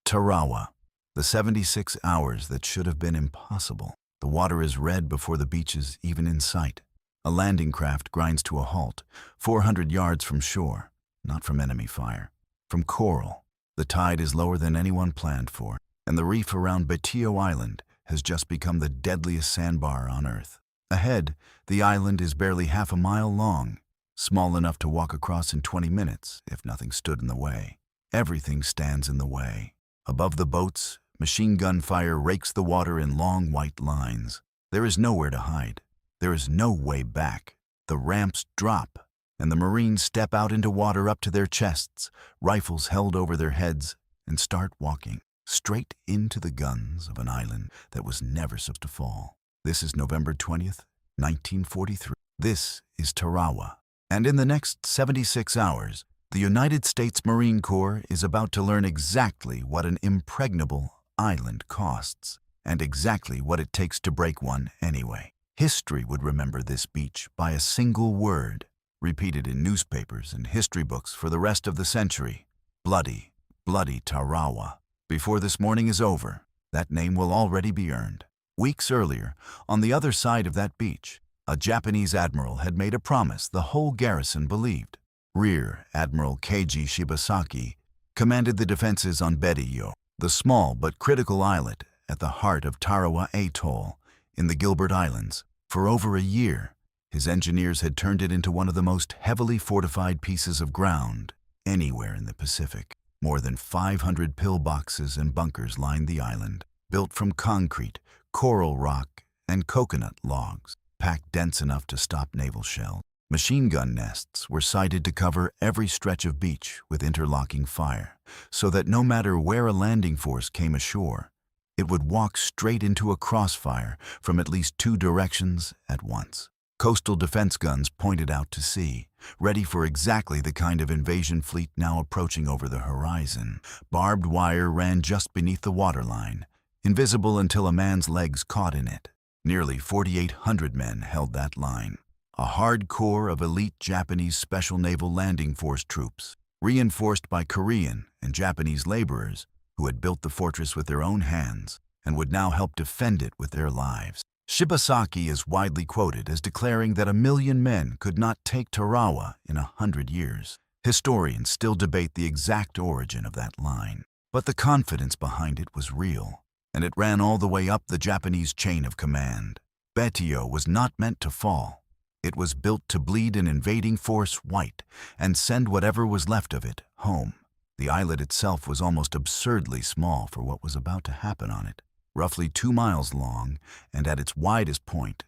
Tarawa. The 76 hours that should have been impossible. The water is red before the beach is even in sight. A landing craft grinds to a halt, 400 yards from shore, not from enemy fire, from coral. The tide is lower than anyone planned for, and the reef around Betio Island has just become the deadliest sandbar on Earth. Ahead, the island is barely half a mile long, small enough to walk across in 20 minutes if nothing stood in the way. Everything stands in the way. Above the boats, machine gun fire rakes the water in long white lines. There is nowhere to hide. There is no way back. The ramps drop, and the Marines step out into water up to their chests, rifles held over their heads, and start walking straight into the guns of an island that was never supposed to fall. This is November 20th, 1943. This is Tarawa. And in the next 76 hours, the United States Marine Corps is about to learn exactly what an impregnable island costs, and exactly what it takes to break one anyway. History would remember this beach by a single word, repeated in newspapers and history books for the rest of the century. Bloody, bloody Tarawa. Before this morning is over, that name will already be earned. Weeks earlier, on the other side of that beach, a Japanese admiral had made a promise the whole garrison believed. Rear Admiral Keiji Shibasaki commanded the defenses on Betio, the small but critical islet at the heart of Tarawa Atoll in the Gilbert Islands. For over a year, his engineers had turned it into one of the most heavily fortified pieces of ground anywhere in the Pacific. More than 500 pillboxes and bunkers lined the island, built from concrete, coral rock, and coconut logs, packed dense enough to stop naval shells. Machine gun nests were sited to cover every stretch of beach with interlocking fire, so that no matter where a landing force came ashore, it would walk straight into a crossfire from at least 2 directions at once. Coastal defense guns pointed out to sea, ready for exactly the kind of invasion fleet now approaching over the horizon. Barbed wire ran just beneath the waterline, invisible until a man's legs caught in it. Nearly 4,800 men held that line. A hard core of elite Japanese Special Naval Landing Force troops, reinforced by Korean and Japanese laborers who had built the fortress with their own hands and would now help defend it with their lives. Shibasaki is widely quoted as declaring that 1 million men could not take Tarawa in 100 years. Historians still debate the exact origin of that line, but the confidence behind it was real, and it ran all the way up the Japanese chain of command. Betio was not meant to fall. It was built to bleed an invading force white and send whatever was left of it home. The islet itself was almost absurdly small for what was about to happen on it. Roughly 2 miles long, and at its widest point,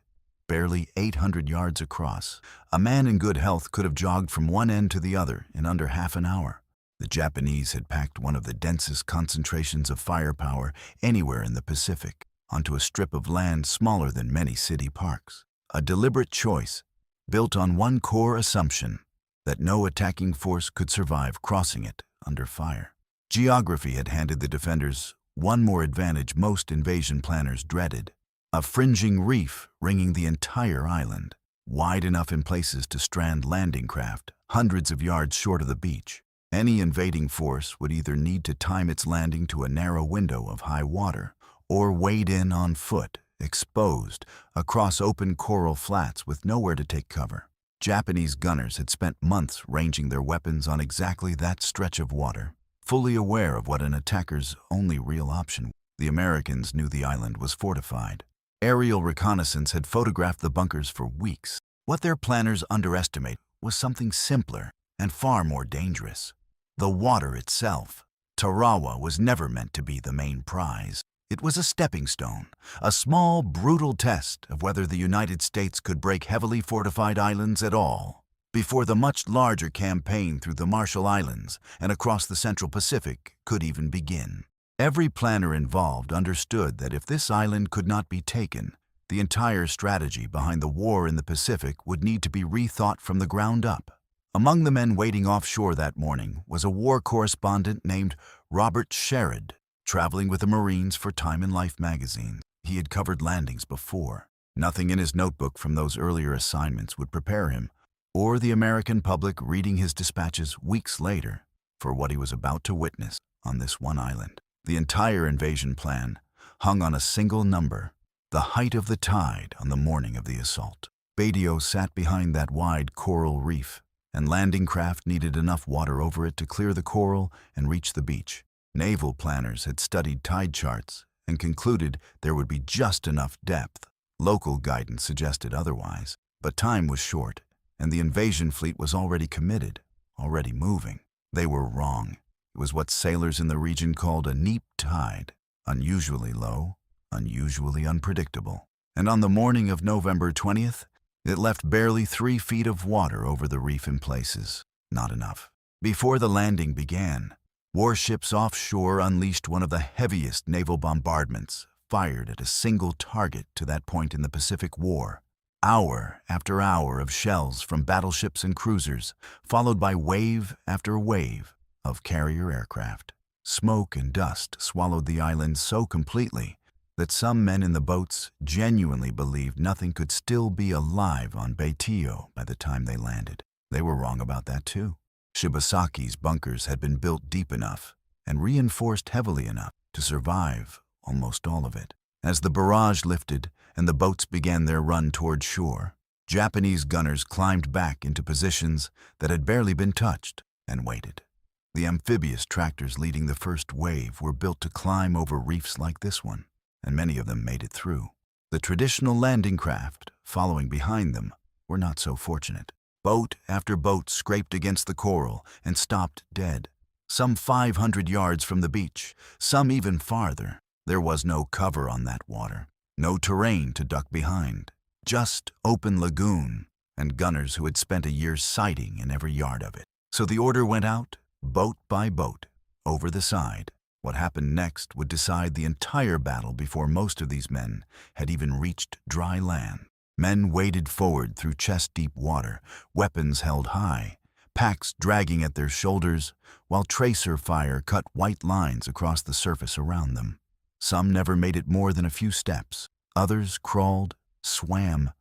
barely 800 yards across, a man in good health could have jogged from one end to the other in under half an hour. The Japanese had packed one of the densest concentrations of firepower anywhere in the Pacific onto a strip of land smaller than many city parks. A deliberate choice, built on one core assumption, that no attacking force could survive crossing it under fire. Geography had handed the defenders one more advantage most invasion planners dreaded: a fringing reef ringing the entire island, wide enough in places to strand landing craft hundreds of yards short of the beach. Any invading force would either need to time its landing to a narrow window of high water or wade in on foot, exposed across open coral flats with nowhere to take cover. Japanese gunners had spent months ranging their weapons on exactly that stretch of water, fully aware of what an attacker's only real option was. The Americans knew the island was fortified. Aerial reconnaissance had photographed the bunkers for weeks. What their planners underestimated was something simpler and far more dangerous: the water itself. Tarawa was never meant to be the main prize. It was a stepping stone, a small, brutal test of whether the United States could break heavily fortified islands at all, before the much larger campaign through the Marshall Islands and across the Central Pacific could even begin. Every planner involved understood that if this island could not be taken, the entire strategy behind the war in the Pacific would need to be rethought from the ground up. Among the men waiting offshore that morning was a war correspondent named Robert Sherrod, traveling with the Marines for Time and Life magazine. He had covered landings before. Nothing in his notebook from those earlier assignments would prepare him, or the American public reading his dispatches weeks later, for what he was about to witness on this one island. The entire invasion plan hung on a single number, the height of the tide on the morning of the assault. Betio sat behind that wide coral reef, and landing craft needed enough water over it to clear the coral and reach the beach. Naval planners had studied tide charts and concluded there would be just enough depth. Local guidance suggested otherwise, but time was short, and the invasion fleet was already committed, already moving. They were wrong. It was what sailors in the region called a neap tide, unusually low, unusually unpredictable. And on the morning of November 20th, it left barely 3 feet of water over the reef in places. Not enough. Before the landing began, warships offshore unleashed one of the heaviest naval bombardments fired at a single target to that point in the Pacific War. Hour after hour of shells from battleships and cruisers, followed by wave after wave of carrier aircraft. Smoke and dust swallowed the island so completely that some men in the boats genuinely believed nothing could still be alive on Betio by the time they landed. They were wrong about that too. Shibasaki's bunkers had been built deep enough and reinforced heavily enough to survive almost all of it. As the barrage lifted and the boats began their run toward shore, Japanese gunners climbed back into positions that had barely been touched and waited. The amphibious tractors leading the first wave were built to climb over reefs like this one, and many of them made it through. The traditional landing craft, following behind them, were not so fortunate. Boat after boat scraped against the coral and stopped dead, some 500 yards from the beach, some even farther. There was no cover on that water, no terrain to duck behind, just open lagoon and gunners who had spent a year sighting in every yard of it. So the order went out, boat by boat, over the side. What happened next would decide the entire battle before most of these men had even reached dry land. Men waded forward through chest-deep water, weapons held high, packs dragging at their shoulders, while tracer fire cut white lines across the surface around them. Some never made it more than a few steps. Others crawled, swam,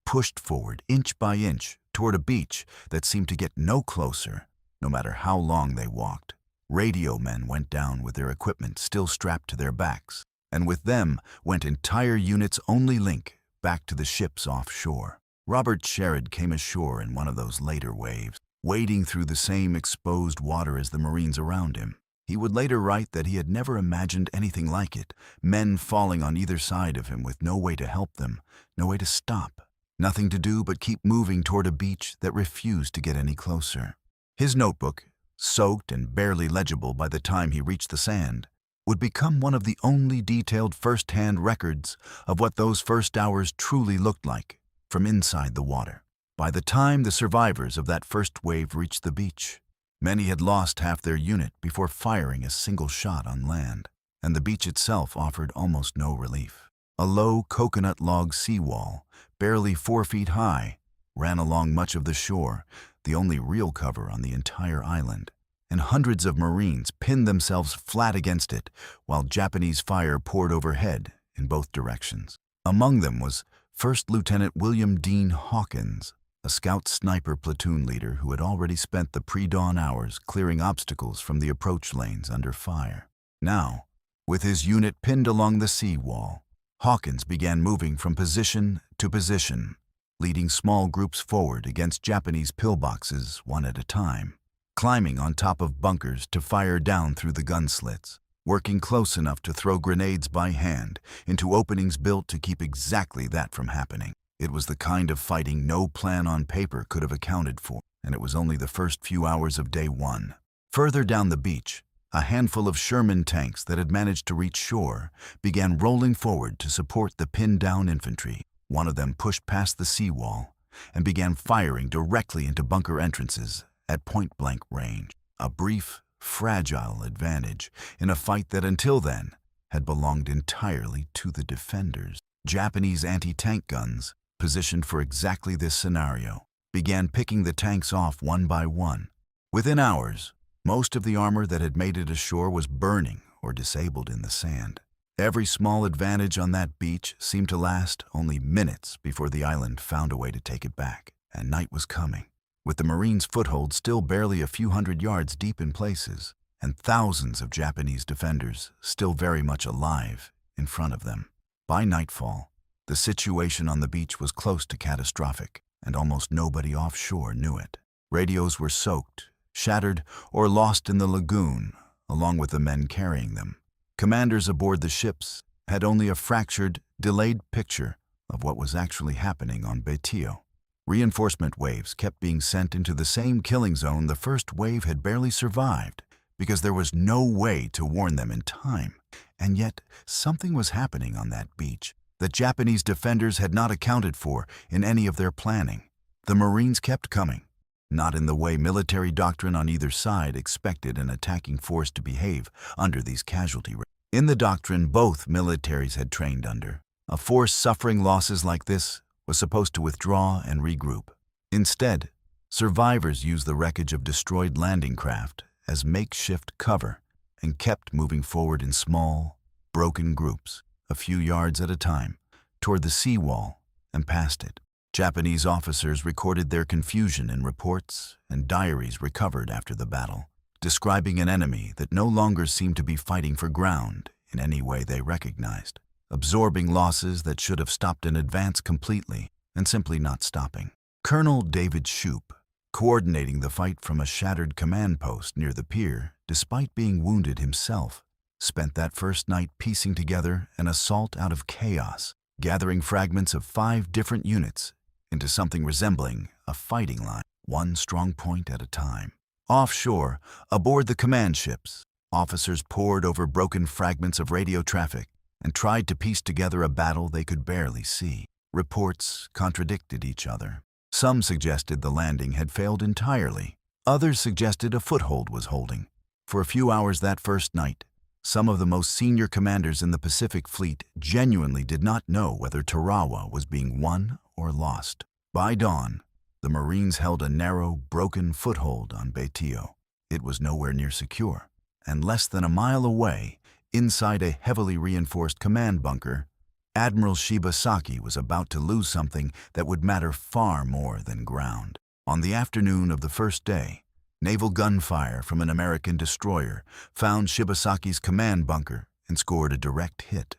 pushed forward inch by inch toward a beach that seemed to get no closer, no matter how long they walked. Radio men went down with their equipment still strapped to their backs, and with them went entire units' only link back to the ships offshore. Robert Sherrod came ashore in one of those later waves, wading through the same exposed water as the Marines around him. He would later write that he had never imagined anything like it, men falling on either side of him with no way to help them, no way to stop, nothing to do but keep moving toward a beach that refused to get any closer. His notebook, soaked and barely legible by the time he reached the sand, would become one of the only detailed first-hand records of what those first hours truly looked like from inside the water. By the time the survivors of that first wave reached the beach, many had lost half their unit before firing a single shot on land, and the beach itself offered almost no relief. A low coconut log seawall, barely 4 feet high, ran along much of the shore, the only real cover on the entire island, and hundreds of Marines pinned themselves flat against it while Japanese fire poured overhead in both directions. Among them was First Lieutenant William Dean Hawkins, a scout sniper platoon leader who had already spent the pre-dawn hours clearing obstacles from the approach lanes under fire. Now, with his unit pinned along the sea wall, Hawkins began moving from position to position, leading small groups forward against Japanese pillboxes one at a time, climbing on top of bunkers to fire down through the gun slits, working close enough to throw grenades by hand into openings built to keep exactly that from happening. It was the kind of fighting no plan on paper could have accounted for, and it was only the first few hours of day one. Further down the beach, a handful of Sherman tanks that had managed to reach shore began rolling forward to support the pinned-down infantry. One of them pushed past the seawall and began firing directly into bunker entrances at point-blank range. A brief, fragile advantage in a fight that until then had belonged entirely to the defenders. Japanese anti-tank guns, positioned for exactly this scenario, began picking the tanks off one by one. Within hours, most of the armor that had made it ashore was burning or disabled in the sand. Every small advantage on that beach seemed to last only minutes before the island found a way to take it back, and night was coming, with the Marines' foothold still barely a few hundred yards deep in places. and thousands of Japanese defenders still very much alive in front of them. By nightfall, the situation on the beach was close to catastrophic, and almost nobody offshore knew it. Radios were soaked, shattered, or lost in the lagoon, along with the men carrying them. Commanders aboard the ships had only a fractured, delayed picture of what was actually happening on Betio. Reinforcement waves kept being sent into the same killing zone the first wave had barely survived, because there was no way to warn them in time. And yet, something was happening on that beach that Japanese defenders had not accounted for in any of their planning. The Marines kept coming, not in the way military doctrine on either side expected an attacking force to behave under these casualty rates. In the doctrine both militaries had trained under, a force suffering losses like this was supposed to withdraw and regroup. Instead, survivors used the wreckage of destroyed landing craft as makeshift cover and kept moving forward in small, broken groups, a few yards at a time, toward the seawall and past it. Japanese officers recorded their confusion in reports and diaries recovered after the battle, describing an enemy that no longer seemed to be fighting for ground in any way they recognized, absorbing losses that should have stopped an advance completely and simply not stopping. Colonel David Shoup, coordinating the fight from a shattered command post near the pier despite being wounded himself, spent that first night piecing together an assault out of chaos, gathering fragments of 5 different units into something resembling a fighting line, one strong point at a time. Offshore, aboard the command ships, officers pored over broken fragments of radio traffic and tried to piece together a battle they could barely see. Reports contradicted each other. Some suggested the landing had failed entirely. Others suggested a foothold was holding. For a few hours that first night, some of the most senior commanders in the Pacific Fleet genuinely did not know whether Tarawa was being won or lost. By dawn, the Marines held a narrow, broken foothold on Betio. It was nowhere near secure, and less than a mile away, inside a heavily reinforced command bunker, Admiral Shibasaki was about to lose something that would matter far more than ground. On the afternoon of the first day, naval gunfire from an American destroyer found Shibasaki's command bunker and scored a direct hit.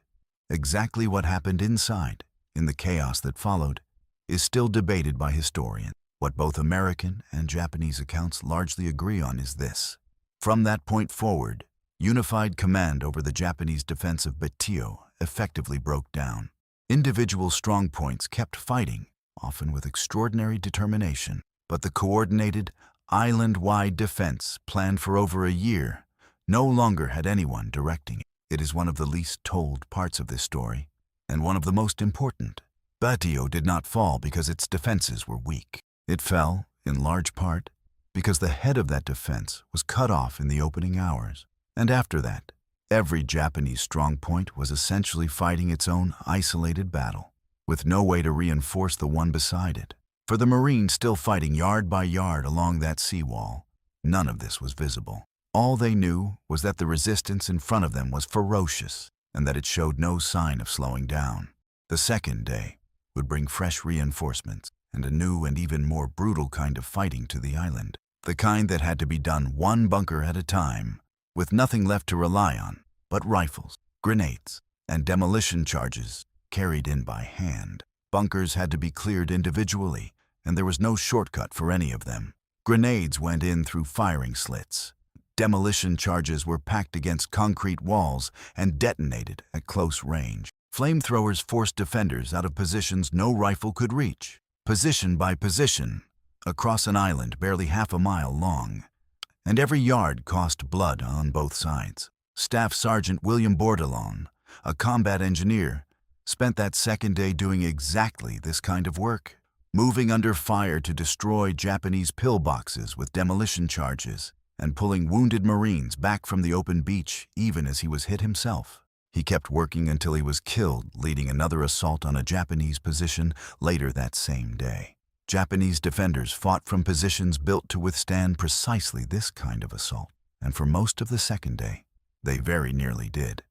Exactly what happened inside, in the chaos that followed, is still debated by historians. What both American and Japanese accounts largely agree on is this. From that point forward, unified command over the Japanese defense of Betio effectively broke down. Individual strongpoints kept fighting, often with extraordinary determination, but the coordinated, island-wide defense planned for over a year no longer had anyone directing it. It is one of the least told parts of this story, and one of the most important. Betio did not fall because its defenses were weak. It fell, in large part, because the head of that defense was cut off in the opening hours. And after that, every Japanese strongpoint was essentially fighting its own isolated battle, with no way to reinforce the one beside it. For the Marines still fighting yard by yard along that seawall, none of this was visible. All they knew was that the resistance in front of them was ferocious and that it showed no sign of slowing down. The second day would bring fresh reinforcements and a new and even more brutal kind of fighting to the island, the kind that had to be done one bunker at a time, with nothing left to rely on but rifles, grenades, and demolition charges carried in by hand. Bunkers had to be cleared individually, and there was no shortcut for any of them. Grenades went in through firing slits. Demolition charges were packed against concrete walls and detonated at close range. Flamethrowers forced defenders out of positions no rifle could reach, position by position, across an island barely half a mile long. And every yard cost blood on both sides. Staff Sergeant William Bordelon, a combat engineer, spent that second day doing exactly this kind of work, moving under fire to destroy Japanese pillboxes with demolition charges and pulling wounded Marines back from the open beach even as he was hit himself. He kept working until he was killed, leading another assault on a Japanese position later that same day. Japanese defenders fought from positions built to withstand precisely this kind of assault, and for most of the second day, they very nearly did.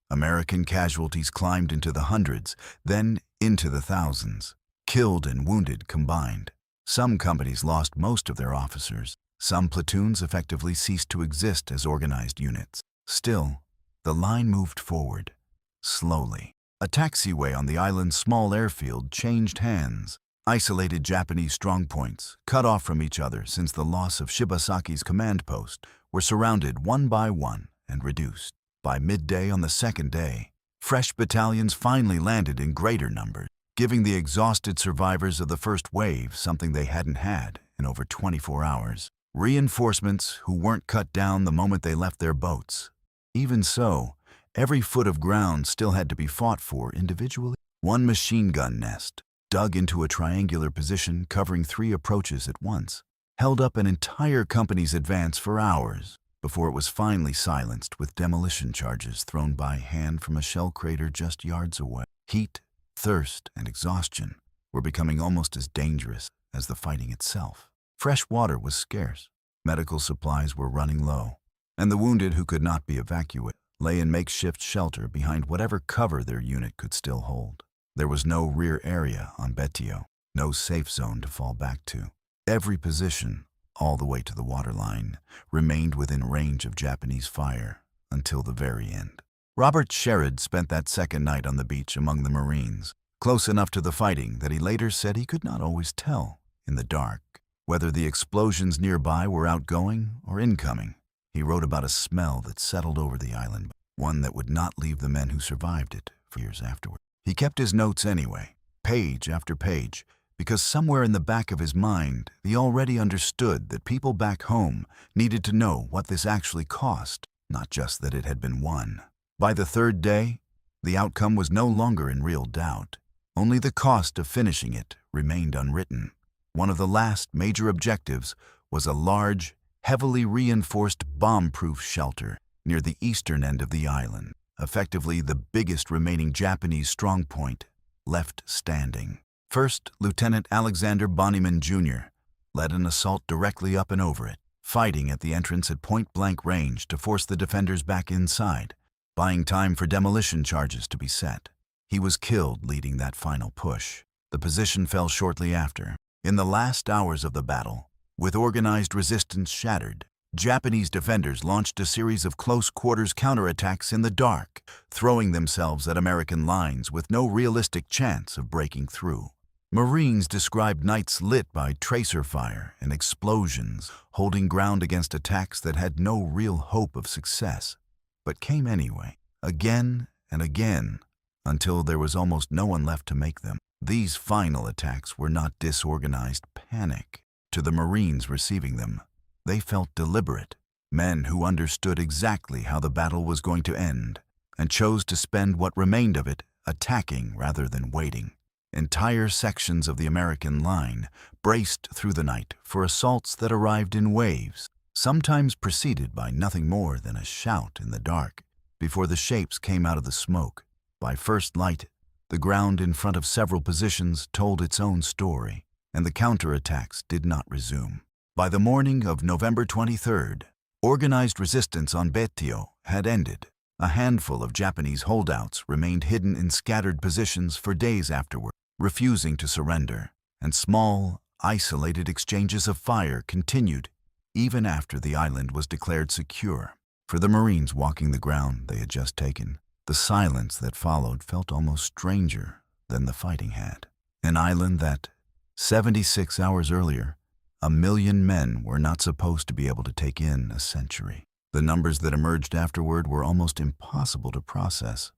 American casualties climbed into the hundreds, then into the thousands, killed and wounded combined. Some companies lost most of their officers. Some platoons effectively ceased to exist as organized units. Still, the line moved forward, slowly. A taxiway on the island's small airfield changed hands. Isolated Japanese strongpoints, cut off from each other since the loss of Shibasaki's command post, were surrounded one by one and reduced. By midday on the second day, fresh battalions finally landed in greater numbers, giving the exhausted survivors of the first wave something they hadn't had in over 24 hours. Reinforcements who weren't cut down the moment they left their boats. Even so, every foot of ground still had to be fought for individually. One machine gun nest, dug into a triangular position covering 3 approaches at once, held up an entire company's advance for hours before it was finally silenced with demolition charges thrown by hand from a shell crater just yards away. Heat, thirst, and exhaustion were becoming almost as dangerous as the fighting itself. Fresh water was scarce, medical supplies were running low, and the wounded who could not be evacuated lay in makeshift shelter behind whatever cover their unit could still hold. There was no rear area on Betio, no safe zone to fall back to. Every position, all the way to the waterline, remained within range of Japanese fire until the very end. Robert Sherrod spent that second night on the beach among the Marines, close enough to the fighting that he later said he could not always tell, in the dark, whether the explosions nearby were outgoing or incoming. He wrote about a smell that settled over the island, one that would not leave the men who survived it for years afterward. He kept his notes anyway, page after page, because somewhere in the back of his mind, he already understood that people back home needed to know what this actually cost, not just that it had been won. By the third day, the outcome was no longer in real doubt. Only the cost of finishing it remained unwritten. One of the last major objectives was a large, heavily reinforced bomb-proof shelter near the eastern end of the island, effectively the biggest remaining Japanese strongpoint left standing. First Lieutenant Alexander Bonnyman Jr. led an assault directly up and over it, fighting at the entrance at point-blank range to force the defenders back inside, buying time for demolition charges to be set. He was killed leading that final push. The position fell shortly after. In the last hours of the battle, with organized resistance shattered, Japanese defenders launched a series of close-quarters counterattacks in the dark, throwing themselves at American lines with no realistic chance of breaking through. Marines described nights lit by tracer fire and explosions, holding ground against attacks that had no real hope of success, but came anyway, again and again, until there was almost no one left to make them. These final attacks were not disorganized panic to the Marines receiving them. They felt deliberate, men who understood exactly how the battle was going to end and chose to spend what remained of it attacking rather than waiting. Entire sections of the American line braced through the night for assaults that arrived in waves, sometimes preceded by nothing more than a shout in the dark before the shapes came out of the smoke. By first light, the ground in front of several positions told its own story, and the counterattacks did not resume. By the morning of November 23rd, organized resistance on Betio had ended. A handful of Japanese holdouts remained hidden in scattered positions for days afterward, refusing to surrender, and small, isolated exchanges of fire continued even after the island was declared secure. For the Marines walking the ground they had just taken, the silence that followed felt almost stranger than the fighting had. An island that, 76 hours earlier, 1 million men were not supposed to be able to take in a century. The numbers that emerged afterward were almost impossible to process.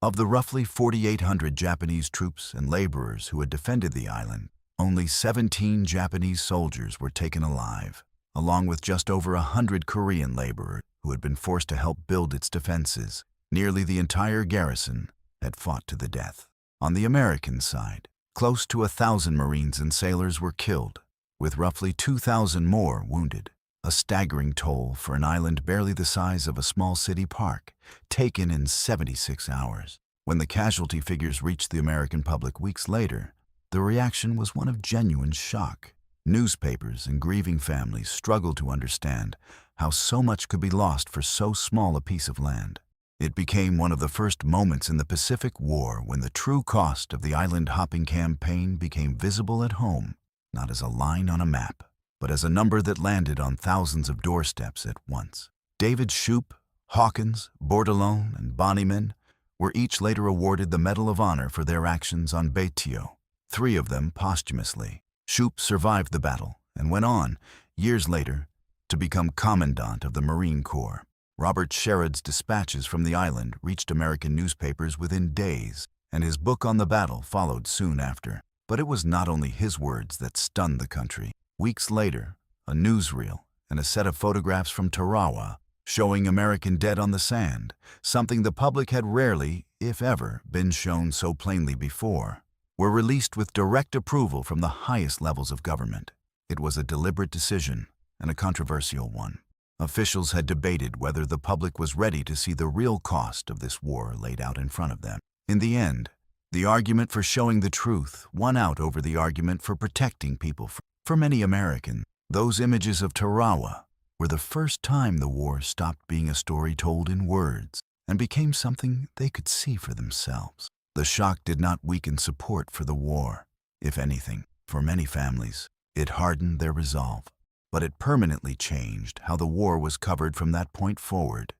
Of the roughly 4,800 Japanese troops and laborers who had defended the island, only 17 Japanese soldiers were taken alive, along with just over 100 Korean laborers who had been forced to help build its defenses. Nearly the entire garrison had fought to the death. On the American side, close to 1,000 Marines and sailors were killed, with roughly 2,000 more wounded. A staggering toll for an island barely the size of a small city park, taken in 76 hours. When the casualty figures reached the American public weeks later, the reaction was one of genuine shock. Newspapers and grieving families struggled to understand how so much could be lost for so small a piece of land. It became one of the first moments in the Pacific War when the true cost of the island-hopping campaign became visible at home, not as a line on a map, but as a number that landed on thousands of doorsteps at once. David Shoup, Hawkins, Bourdillon, and Bonnyman were each later awarded the Medal of Honor for their actions on Betio, 3 of them posthumously. Shoup survived the battle and went on, years later, to become Commandant of the Marine Corps. Robert Sherrod's dispatches from the island reached American newspapers within days, and his book on the battle followed soon after. But it was not only his words that stunned the country. Weeks later, a newsreel and a set of photographs from Tarawa showing American dead on the sand, something the public had rarely, if ever, been shown so plainly before, were released with direct approval from the highest levels of government. It was a deliberate decision and a controversial one. Officials had debated whether the public was ready to see the real cost of this war laid out in front of them. In the end, the argument for showing the truth won out over the argument for protecting people. For many Americans, those images of Tarawa were the first time the war stopped being a story told in words and became something they could see for themselves. The shock did not weaken support for the war. If anything, for many families, it hardened their resolve. But it permanently changed how the war was covered from that point forward,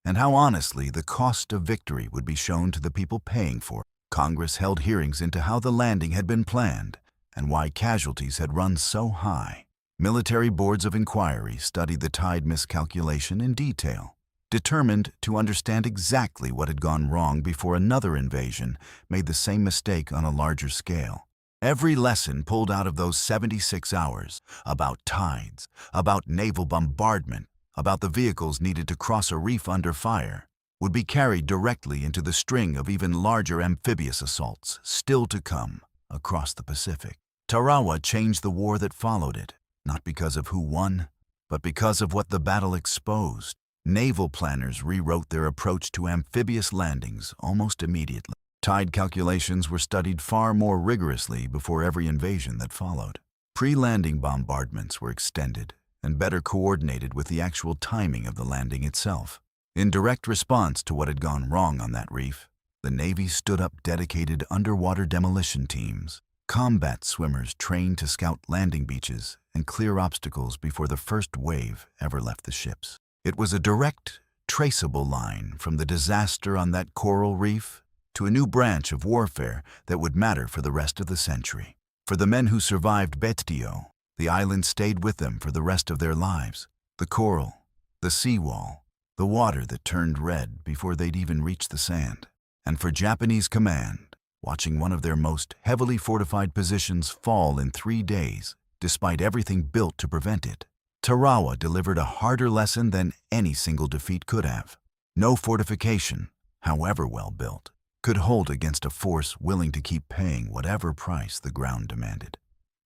and how honestly the cost of victory would be shown to the people paying for it. Congress held hearings into how the landing had been planned and why casualties had run so high. Military boards of inquiry studied the tide miscalculation in detail, determined to understand exactly what had gone wrong before another invasion made the same mistake on a larger scale. Every lesson pulled out of those 76 hours about tides, about naval bombardment, about the vehicles needed to cross a reef under fire, would be carried directly into the string of even larger amphibious assaults still to come across the Pacific. Tarawa changed the war that followed it, not because of who won, but because of what the battle exposed. Naval planners rewrote their approach to amphibious landings almost immediately. Tide calculations were studied far more rigorously before every invasion that followed. Pre-landing bombardments were extended and better coordinated with the actual timing of the landing itself. In direct response to what had gone wrong on that reef, the Navy stood up dedicated underwater demolition teams, combat swimmers trained to scout landing beaches and clear obstacles before the first wave ever left the ships. It was a direct, traceable line from the disaster on that coral reef to a new branch of warfare that would matter for the rest of the century. For the men who survived Betio, the island stayed with them for the rest of their lives. The coral, the seawall, the water that turned red before they'd even reached the sand. And for Japanese command, watching one of their most heavily fortified positions fall in 3 days, despite everything built to prevent it, Tarawa delivered a harder lesson than any single defeat could have. No fortification, however well built, could hold against a force willing to keep paying whatever price the ground demanded.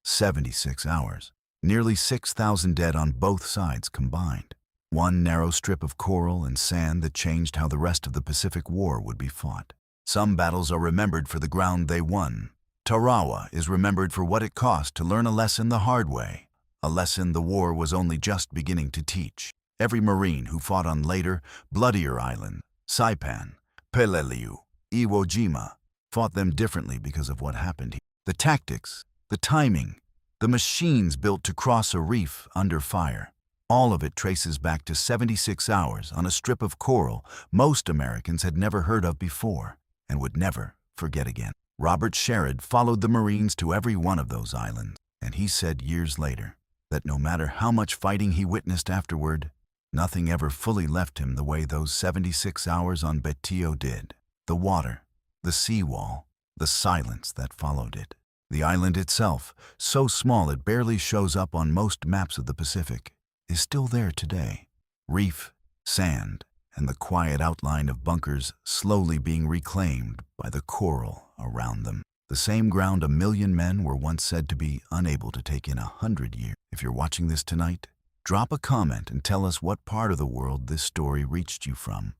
76 hours, nearly 6,000 dead on both sides combined. One narrow strip of coral and sand that changed how the rest of the Pacific War would be fought. Some battles are remembered for the ground they won. Tarawa is remembered for what it cost to learn a lesson the hard way, a lesson the war was only just beginning to teach. Every Marine who fought on later, bloodier islands, Saipan, Peleliu, Iwo Jima, fought them differently because of what happened here. The tactics, the timing, the machines built to cross a reef under fire, all of it traces back to 76 hours on a strip of coral most Americans had never heard of before and would never forget again. Robert Sherrod followed the Marines to every one of those islands, and he said years later that no matter how much fighting he witnessed afterward, nothing ever fully left him the way those 76 hours on Betio did. The water, the seawall, the silence that followed it. The island itself, so small it barely shows up on most maps of the Pacific, is still there today. Reef, sand, and the quiet outline of bunkers slowly being reclaimed by the coral around them. The same ground a million men were once said to be unable to take in 100 years. If you're watching this tonight, drop a comment and tell us what part of the world this story reached you from.